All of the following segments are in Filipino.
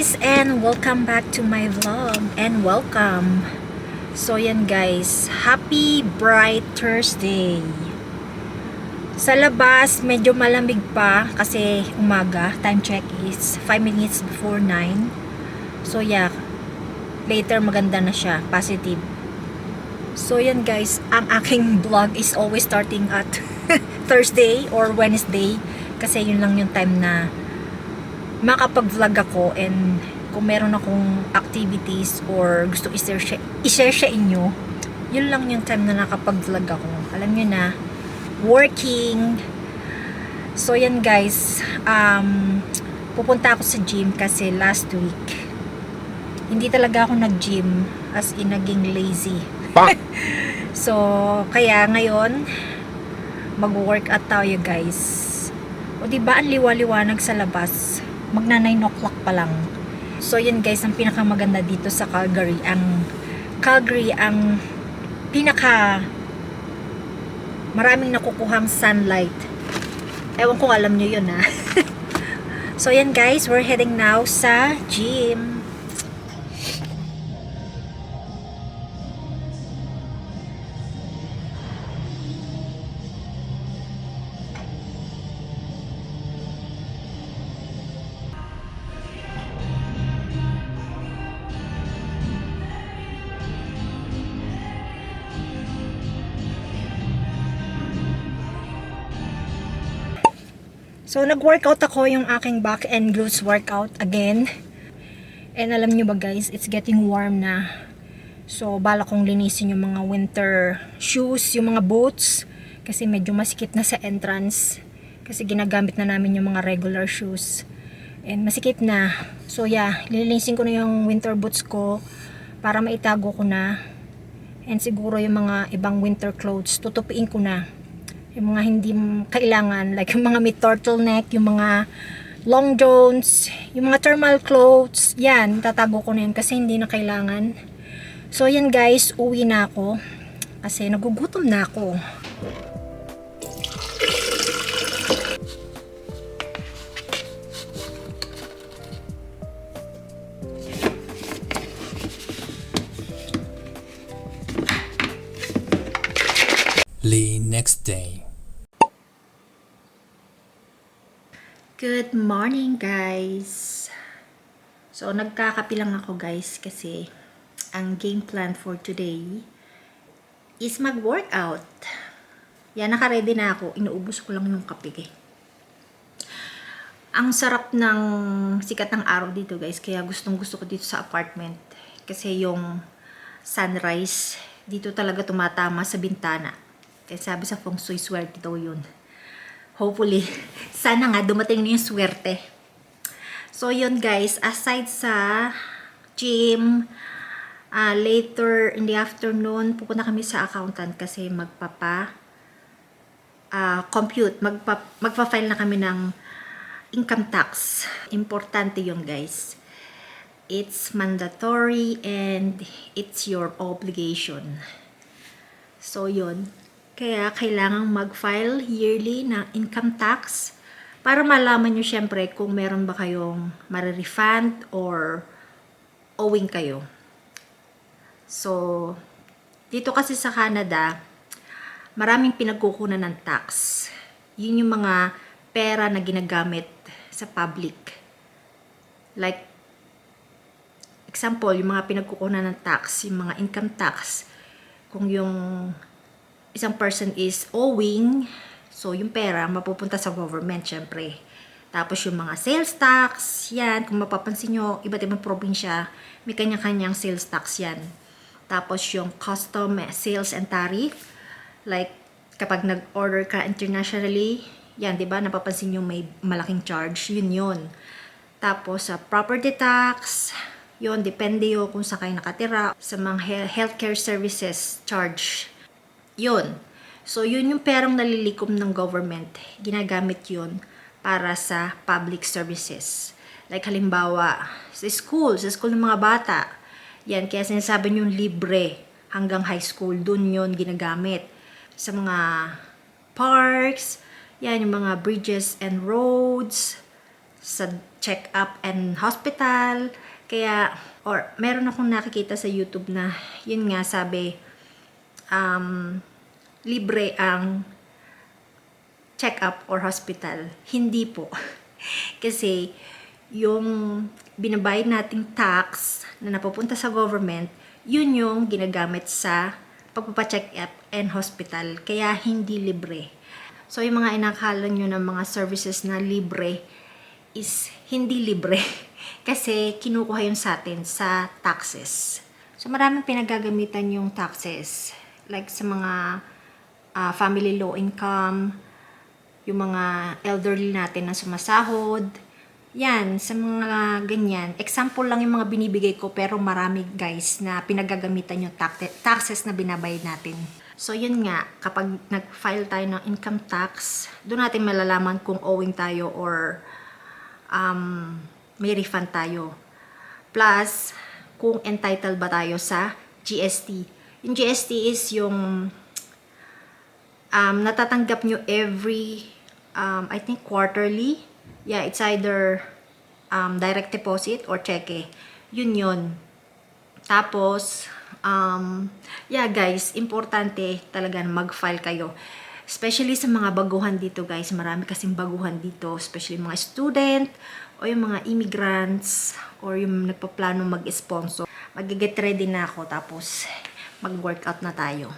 guys, and welcome back to my vlog, and welcome. So yan guys, happy bright Thursday. Sa labas medyo malamig pa kasi umaga. Time check is 5 minutes before 9. So yeah, later maganda na siya, positive. So yan guys, ang aking vlog is always starting at Thursday or Wednesday kasi yun lang yung time na makapag-vlog ako, and kung meron akong activities or gusto i-share sa inyo, yun lang yung time na nakapag-vlog ako. Alam nyo na, working. So yan guys, pupunta ako sa gym kasi last week hindi talaga ako nag-gym, as in naging lazy. So kaya ngayon mag-workout tayo guys. O diba ang liwa-liwanag sa labas, magna 9 o'clock pa lang. So yun guys, ang pinakamaganda dito sa Calgary, ang pinaka maraming nakukuhang sunlight. Ewan ko, alam nyo yun ha. So yan guys, we're heading now sa gym. So, nag-workout ako, yung aking back and glutes workout again. And alam nyo ba guys, it's getting warm na. So, bala kong linisin yung mga winter shoes, yung mga boots. Kasi medyo masikip na sa entrance. Kasi ginagamit na namin yung mga regular shoes. And masikip na. So, yeah, lilinisin ko na yung winter boots ko para maitago ko na. And siguro yung mga ibang winter clothes, tutupiin ko na. Yung mga hindi kailangan, like yung mga may turtleneck, yung mga long johns, yung mga thermal clothes, yan, tatago ko na yan kasi hindi na kailangan. So yan guys, uwi na ako kasi nagugutom na ako. Next day. Good morning guys. So nagkakape lang ako guys kasi ang game plan for today is mag-workout. Yan, naka-ready na ako. Inuubos ko lang yung kape. Ang sarap ng sikat ng araw dito guys, kaya gustong gusto ko dito sa apartment kasi yung sunrise dito talaga tumatama sa bintana. Kaya sabi sa feng shui, swerte daw yun. Hopefully, sana nga dumating na yung swerte. So yun guys, aside sa gym, later in the afternoon, pupunta kami sa accountant kasi magpa-file na kami ng income tax. Importante yun guys. It's mandatory and it's your obligation. So yun. Kaya kailangang mag-file yearly ng income tax para malaman nyo syempre kung meron ba kayong ma-refund or owing kayo. So, dito kasi sa Canada, maraming pinagkukunan ng tax. Yun yung mga pera na ginagamit sa public. Like, example, yung mga pinagkukunan ng tax, yung mga income tax, kung yung isang person is owing, so yung pera mapupunta sa government syempre. Tapos yung mga sales tax, yan, kung mapapansin nyo, iba't ibang probinsya, may kanya-kanyang sales tax yan. Tapos yung custom sales and tariff, like kapag nag-order ka internationally, yan, di ba, napapansin nyo may malaking charge, yun. Tapos sa property tax, yun, depende yun kung saan kayo nakatira, sa mga healthcare services charge. Yun. So, yun yung perang nalilikom ng government. Ginagamit yun para sa public services. Like, halimbawa, sa school ng mga bata. Yan, kaya sinasabi nyo libre hanggang high school. Dun yun ginagamit. Sa mga parks, yan, yung mga bridges and roads. sa check-up and hospital. Kaya, or meron akong nakikita sa YouTube na, yun nga sabi, libre ang check-up or hospital. Hindi po. Kasi, yung binabayad nating tax na napupunta sa government, yun yung ginagamit sa pagpapacheck-up and hospital. Kaya, hindi libre. So, yung mga inakala nyo ng mga services na libre is hindi libre. Kasi, kinukuha yun sa atin sa taxes. So, maraming pinagagamitan yung taxes. Like sa mga family low income, yung mga elderly natin na sumasahod. Yan, sa mga ganyan. Example lang yung mga binibigay ko, pero marami guys na pinagagamitan yung taxes na binabayad natin. So, yun nga, kapag nag-file tayo ng income tax, doon natin malalaman kung owing tayo or may refund tayo. Plus, kung entitled ba tayo sa GST. Yung GST is yung natatanggap nyo every, I think quarterly. Yeah, it's either direct deposit or cheque. Yun. Tapos, yeah guys, importante talaga mag-file kayo. Especially sa mga baguhan dito guys, marami kasing baguhan dito, especially mga student o yung mga immigrants or yung nagpaplano mag-sponsor. Mag-get ready na ako tapos mag-workout na tayo.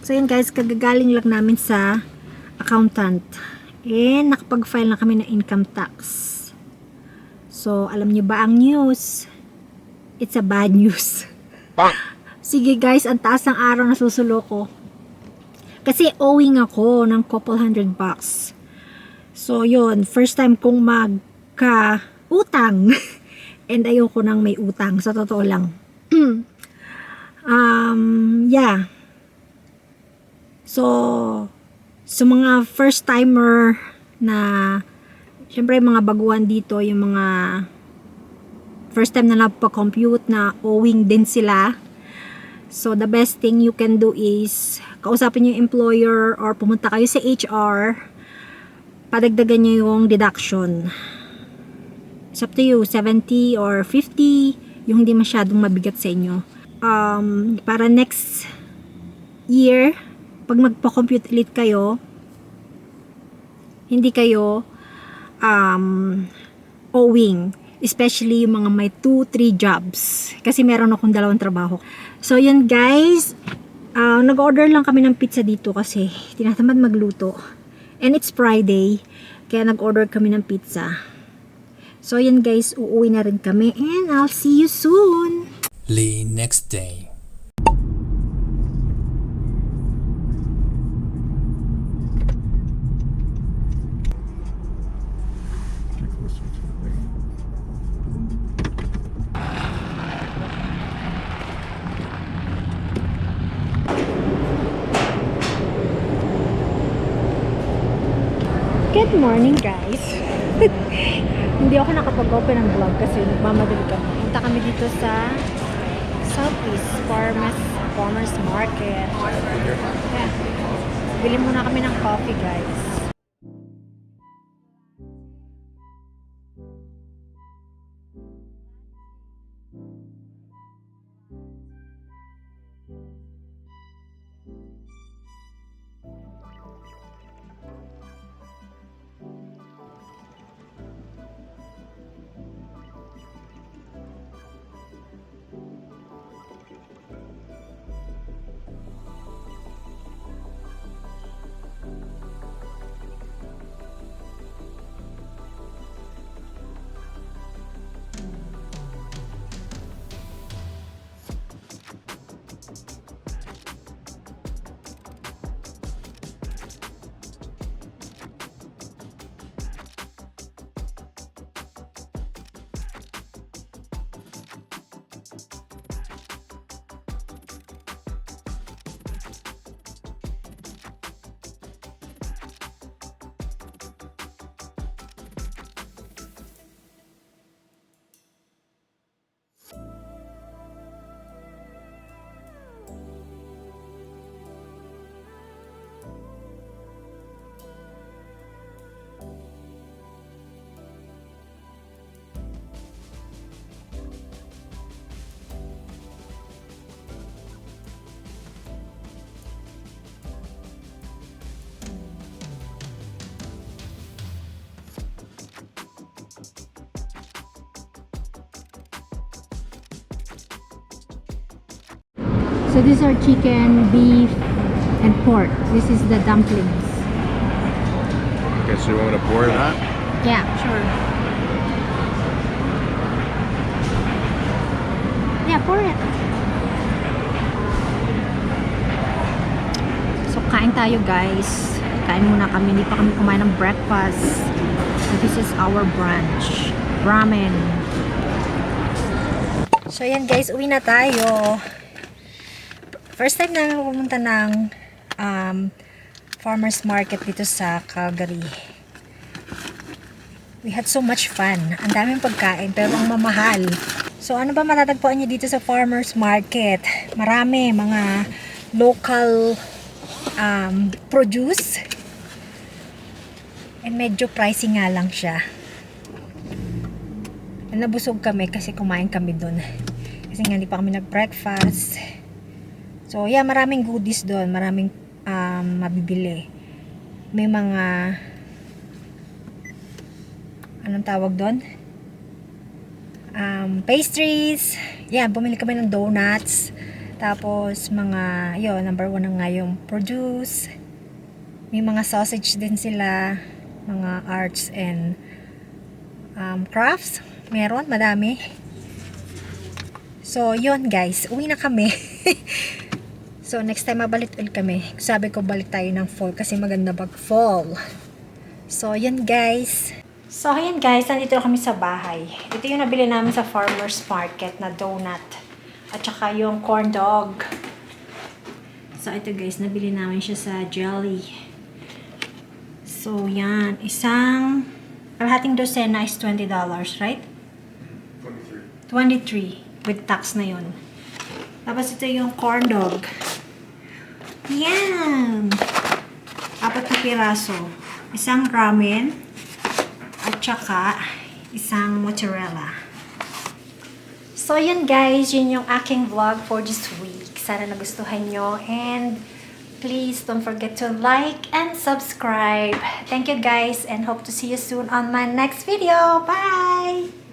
So yun guys, kagagaling lang namin sa accountant. And nakapag-file na kami ng income tax. So, alam nyo ba ang news? It's a bad news. Sige guys, ang taas ng araw na susulo ko. Kasi owing ako ng couple $100. So yun, first time kong magka-utang. And ayoko nang may utang, sa totoo lang. Yeah. So, sa mga first timer na, syempre mga baguhan dito, yung mga first time na nagpa-compute na owing din sila. So, the best thing you can do is, kausapin yung employer or pumunta kayo sa HR, padagdagan nyo yung deduction. It's up to you, 70 or 50, yung hindi masyadong mabigat sa inyo. Para next year, pag magpa-compute ulit kayo, hindi kayo owing. Especially yung mga may 2-3 jobs. Kasi meron akong 2 trabaho. So, yun guys. Nag-order lang kami ng pizza dito kasi tinatamad magluto. And it's Friday. Kaya nag-order kami ng pizza. So, yun guys. Uuwi na rin kami. And I'll see you soon. The next day. Good morning guys. Hindi ako nakapag-open ng vlog kasi nagmamadali kami. Punta kami dito sa Southeast Farmers Market. Yeah. Bili muna kami ng coffee guys. So these are chicken, beef, and pork. This is the dumplings. Okay, so you want me to pour that? Yeah, sure. Yeah, pour it. So kain tayo guys. Kain muna kami. Hindi pa kami kumain ng breakfast. So this is our brunch. Ramen. So yan guys, uwi na tayo. First time namin pumunta ng farmers market dito sa Calgary. We had so much fun. Ang daming pagkain pero ang mamahal. So ano ba matatagpuan niyo dito sa farmers market? Marami mga local produce. And medyo pricey nga lang siya. Nabusog kami kasi kumain kami doon. Kasi nga hindi pa kami nag-breakfast. So yeah, maraming goodies doon. Maraming mabibili. May mga anong tawag doon? Pastries. Yeah, bumili kami ng donuts. Tapos mga, yun, number 1 na nga yung produce. May mga sausage din sila. Mga arts and crafts. Meron, madami. So, yun guys. Uwi na kami. So, next time mabalik ulit kami. Sabi ko balik tayo ng fall kasi maganda pag fall. So, yun guys. So, ayan guys. Nandito na kami sa bahay. Ito yung nabili namin sa farmer's market na donut. At saka yung corn dog. So, ito guys. Nabili namin siya sa Jelly. So, yan. Isang kalahating dosena is $20, right? 23 with tax na yun. Tapos ito yung corn dog. Yan! 4 na piraso. Isang ramen at saka isang mozzarella. So yun guys, yun yung aking vlog for this week. Sana nagustuhan nyo and please don't forget to like and subscribe. Thank you guys and hope to see you soon on my next video. Bye!